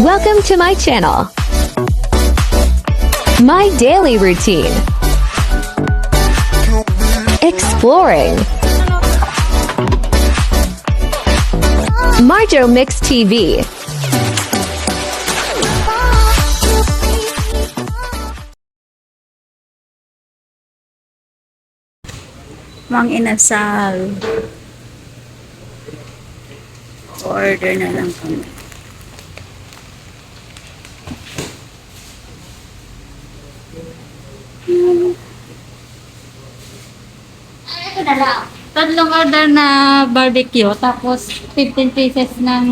Welcome to my channel. My daily routine. Exploring. Marjo Mix TV. Mang inasal. Order na lang kami. Ito na lang. Tatlong order na barbecue, tapos 15 pieces ng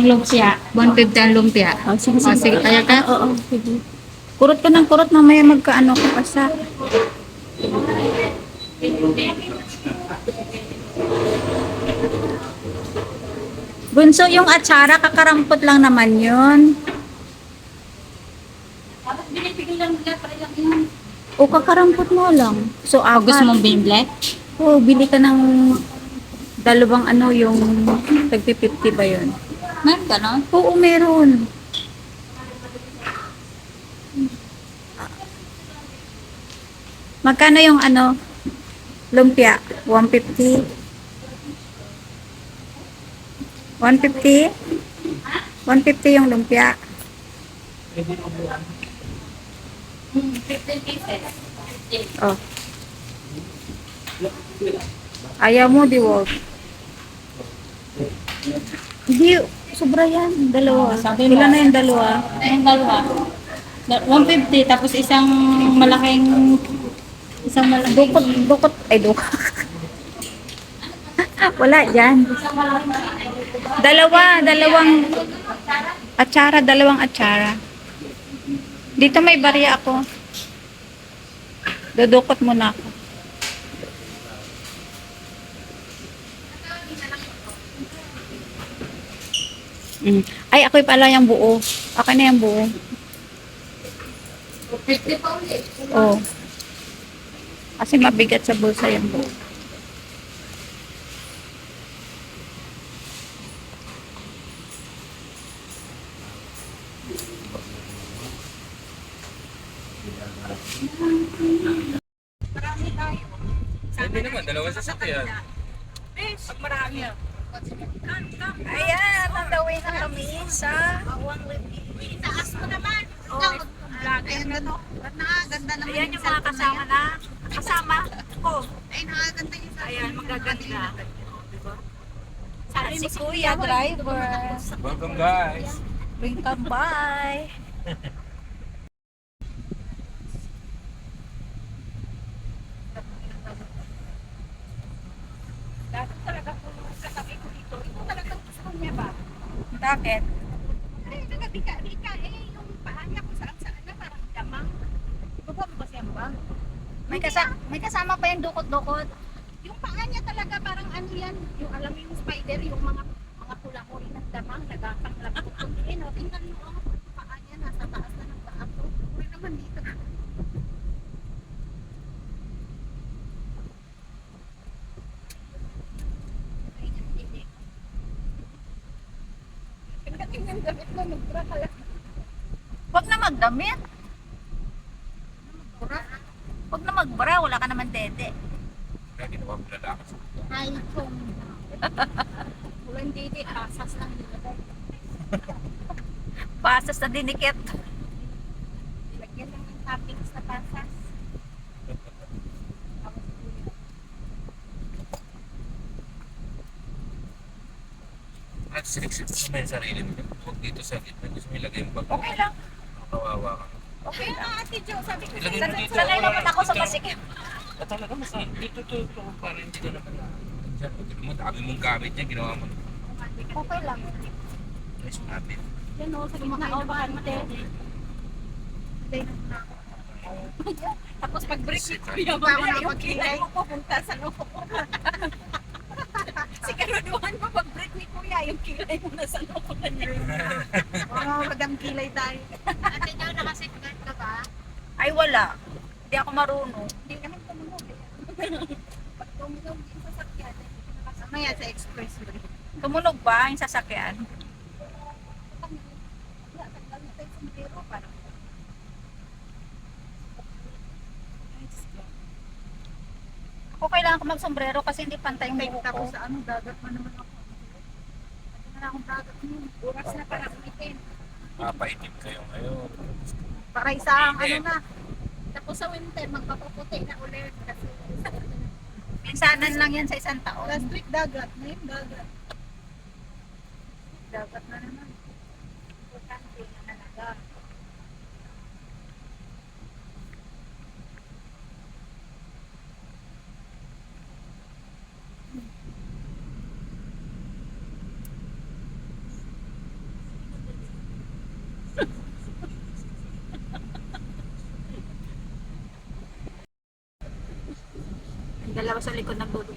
lumpia. 150 ang lumpia. Oh, sige, Oh, sige, kaya ka? Oo, sige. Kurot ka ng kurot, mamaya magkaano ka pa sa... Bunso, yung atsara, kakarampot lang naman yun. Tapos binibigyan lang nila para lang yun. O kakarampot mo lang. So, Gusto apat. mong bimble? Oo, bili ka ng dalawang ano, yung tagpi 50 ba yun? Meron ka, no? Oo, meron. Magkano yung ano, lumpia? 150? 150? 150 yung lumpia. 15 pieces. Oh. Ayaw mo, di wag. Hindi, sobra yan. Dalawa. Sabi mo. Ilan na yung dalawa? Yung dalawa. 150, tapos isang malaking Dukot. Ay, dukot. Wala dyan. Dalawang atsara. Dito may barya ako. Dudukot muna ako. Ay, ako'y pala yung buo. Ako na yung buo. 50 pa ulit. Oh. Kasi mabigat sa bulsa yung buo. Hindi naman, dalawa sasakyan. Pag marami. Ayan, nandawin na kami sa Itaas mo naman. Oh, Ayan na to. Ganda naman. ayan yung mga kasama ko. Ay, nakaganda yung Ayan, magaganda. At si Kuya Driver. Welcome guys. Welcome by. Dapat talaga kung katabi ko dito, ito talaga gusto niya ba? Bakit? Ay, nagabika-bika eh. Yung paa niya kung saan-saan na parang damang. Baba mo ba siya ba? May kasama pa yung dukot-dukot. Yung paa niya talaga parang ano yan. Yung alam mo yung spider, yung mga pula-puli ng damang, nagakang lang. Eh, no, tingnan mo ang paa niya. Nasa taas na ng paa ko. Uri naman dito. Ay, niya, hindi. Pagdating ng damit mo, nagbra ka lang. Huwag na magdamit. Bura. Huwag na magbara, wala ka naman dede. Kaya ginawa ko lalakas. Ay, chong. Walang didi, asas lang nilagay. Pasas na dinikit. Lagyan lang ng toppings na pasas. At siniksik mo naman yung sarili mo. Huwag dito sa gitna. Gusto mo ilagay yung bag. Okay lang. Kawawa ka. Okay Kaya nga, Ate Jo, sabi ko Ilagay sa'yo, mo dito. Sanay naman ako sa masikip. At talaga mas dito to para hindi ka naman dyan. Tignan mo, dami mong gamit niya. Ginawa mo. Okay lang. Nice natin. Yan o, sa gitna o bakante. tapos pag-break Kasi ko yung kahit- yung kilay ko pupunta sa loob. Siguraduhan mo pag-break ni Kuya, yung kilay mo na sa loob na niya. Oo, madam kilay tayo. Ate Jo, nakasafeguard ka ba? Ay wala. Hindi ako marunong. Hindi naman tumunog eh. Pag tumunog yung sasakyan, mamaya sa expressway. Tumunog ba yung sasakyan? Ako kailangan ko mag-sombrero kasi hindi pantay yung buhok ko. Tapos sa ano, dagat pa naman ako. Hindi na akong dagat yun. Oras na para umitin. Mapaitim kayo ngayon. Para isang ano na. Tapos sa winter, magpapaputi na ulit. Kasi minsanan lang yan sa isang taon. Last week dagat, ngayon dagat. Dagat na naman. Importante na talaga. Yung dalawa sa likod ng dulo.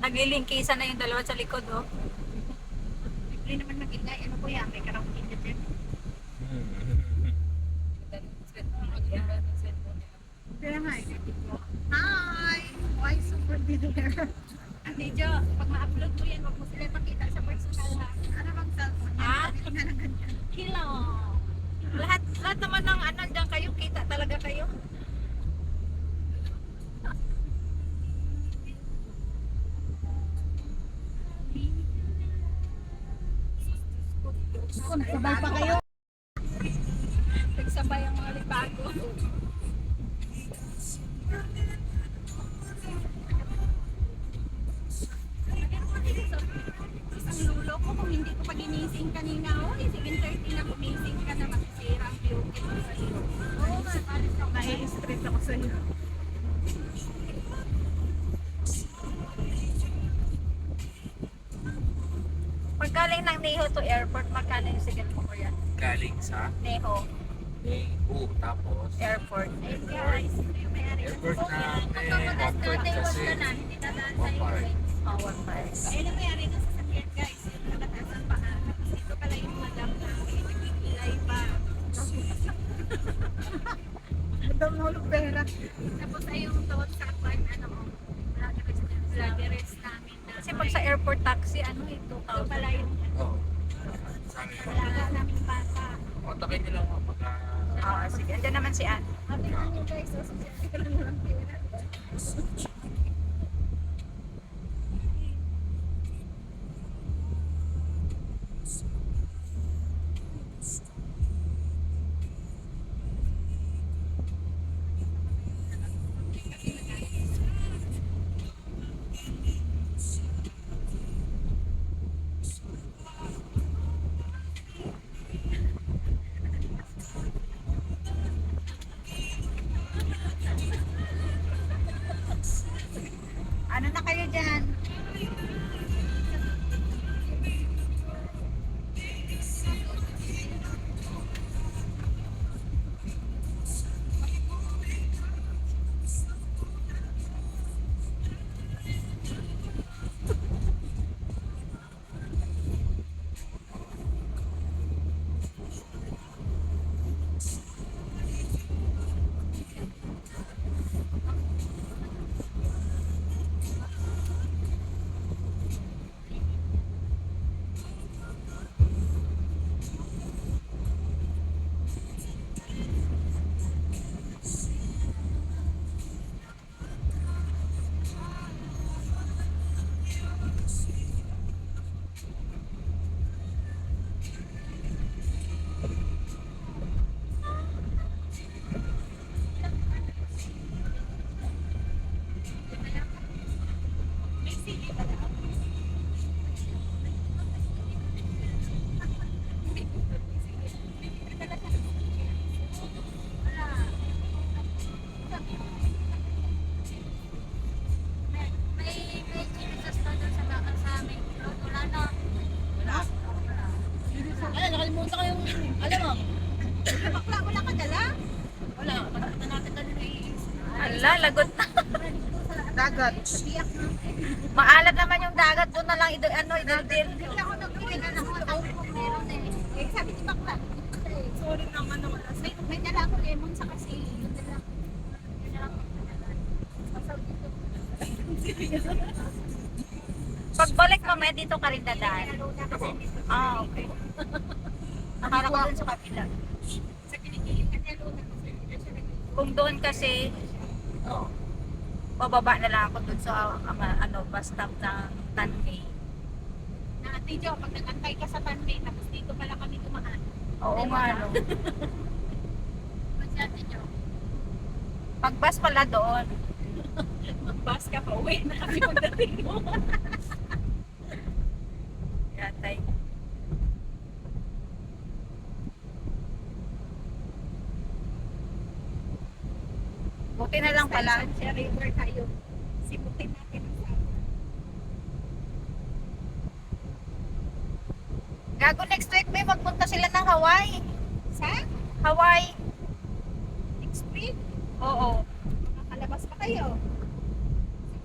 Naglilingkisa na yung dalawa sa likod, oh. Hindi naman mag-ingay. Ano po yan? May karaoke dyan. Kaya nga, eh. Hi! Why super dinner? Ate Jo, pag ma-upload mo yan, wag mo sila pakita sa personal ha. Ano bang cellphone yan? Ha? Sabi ko na lang ganyan. Hello. Lahat naman ng ano diyan kayo, kita talaga kayo. Nagsabay pa kayo. Nagsabay ang mga libago. Isang lulo ko kung hindi ko pa ginising kanina. Oh, 7:30 na gumising ka na masisira ang view ko sa iyo. Oo nga, palis ako. Nai-stress ako sa iyo. Pag galing ng Neho to airport, magkano yung sigal mo ko yan? Galing sa Neho, Daegu, tapos airport. Ay, guys, ito yung may-ari ng airport sasakyan. natin, Kapag airport natin, kasi wag ka na, hindi dadaan sa 1 iyo. Oh, 1.5. Ayun ang may-ari ng sasakyan, guys. Yung nakataas ang paa. Tapos ito pala yung madam namin. Nagkikilay pa. Madam na hulog pera. Tapos ay yung doon sa kwan, ano mo, vloggerist namin. Na Kasi pag sa airport taxi, ano eh, ito 2,000. pala yung oh, sabi ko, alaga namin bata. kontakin nyo lang ako pagka Ah, sige. Andiyan naman si Ann. Sabi ko nyo guys, so sasakyan ka lang ng pera. Ano na kayo dyan? May Jesus na doon sa bakal sa amin. Wala na. Ay, nakalimutan ko yung, alam mo. Bakla, wala ka dala? Wala, nakita natin doon na iisip. Ala, lagot na. Dagat. Biyak na. Maalat naman yung dagat. Doon na lang idildil. Bigla ko nagpili na ng mga tao kung meron eh. Eh, sabi ni Bakla. Sorry naman na wala. May dala ako lemon sa kasi. Yung dala ko. Yung dala ko. Pasal dito. Pagbalik mo, may dito ka rin dadaan. Luna kasi dito. Ah, okay. Akala ko dun sa kapila. Sa kinikiling ka niya Luna kasi dito siya nag- Kung doon kasi, Oo. Bababa na lang ako dun sa bus stop ng Tanay. Na Ate Jo, pag nag-antay ka sa Tanway, tapos dito pala kami dumaan. Oo nga, no. Mas Ate Jo, Pag bus pala doon. mag-bus ka pa, uwi na kami pagdating mo. Yatay. Buti na lang pala. Sa river tayo. Simutin natin ang sama. Gago next week may magpunta sila ng Hawaii. Sa Hawaii. next week, Oo. makakalabas pa kayo.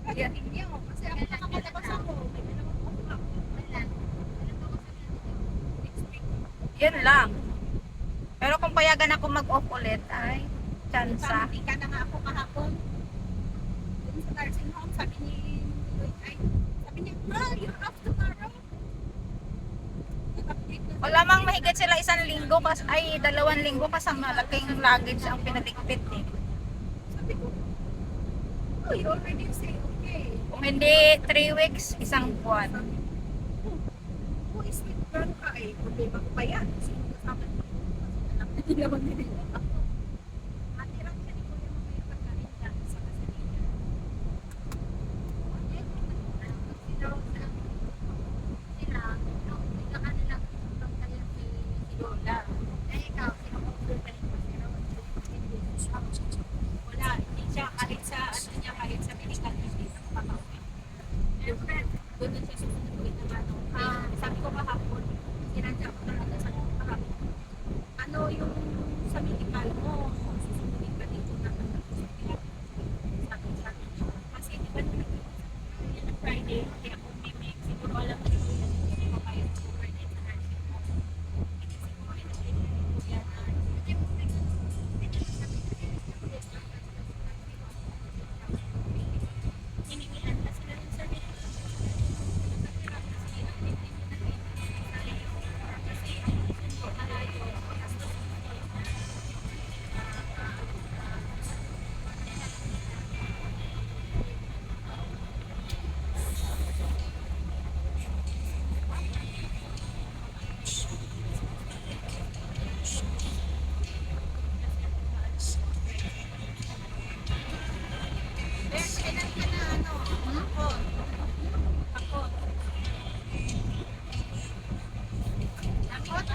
Yeah. Siguraduhin niyo. Kasi ako nakakalabas ako. May dalawang ako. Wala. Alam ko sa next week. Yun lang. Pero kung payagan ako mag-off ulit, ay, tsansa. Hindi ka na nga ako kahapon. Dun sa nursing home, sabi ni Lloyd, sabi niya, you're off tomorrow. Nag-update na Wala mang mahigit sila 1 linggo, 2 linggo kasi malaking luggage ang pinaligpit eh. Sabi ko, you already say okay. Kung hindi 3 weeks, 1 buwan. Who is it? Gano'n ka eh? Problema ko pa yan. Sino kasama niyo? Alam na nila ba nila ako? Atirang siya ni Kuya mamaya pagkain lang sa kasalina. Okay, sila, bigla ka nilang pagkaya si Lola. Eh, ikaw, sino ka rin pa si Lola? Wala, hindi siya kahit sa kahit sa medical hindi siya makakauwi. Siyempre, doon din siya susunod naman. Sabi ko kahapon, sinadya ko talaga sa kahapon. Ano yung sa medical mo, susunodin ka dito na sabi niya. Kasi di ba na Friday, kaya kung may make, siguro alam mo yung hindi mo kaya overnight sa nursing home. Kasi siguro ito yung kuya na hinihihan na sila ng sarili.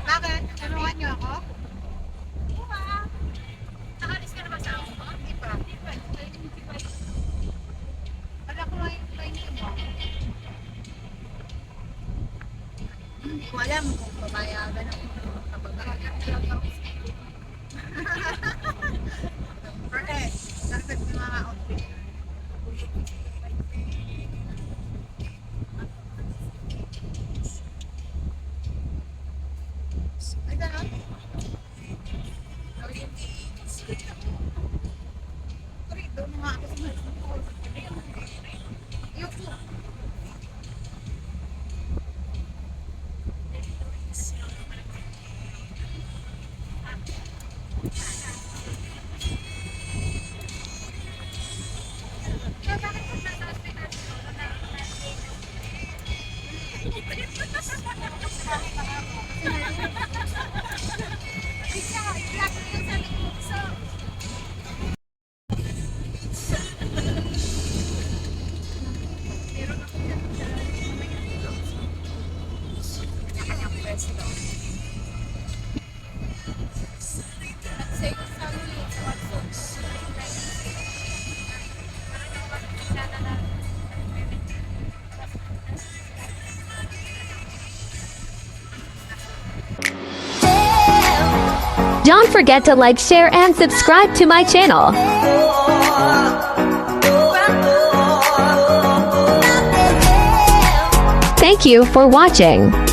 Bakit? Tulungan niyo ako? Nakalis ka na ba sa ako mo? Hindi pa. Wala ko lang yung training mo. Hindi ko alam kung babayagan ako kapag Perfect. Perfect yung mga outfit. Ay, gano'n? Sorry, doon nga ako sa nursing home. Yung Don't forget to like, share, and subscribe to my channel. Thank you for watching.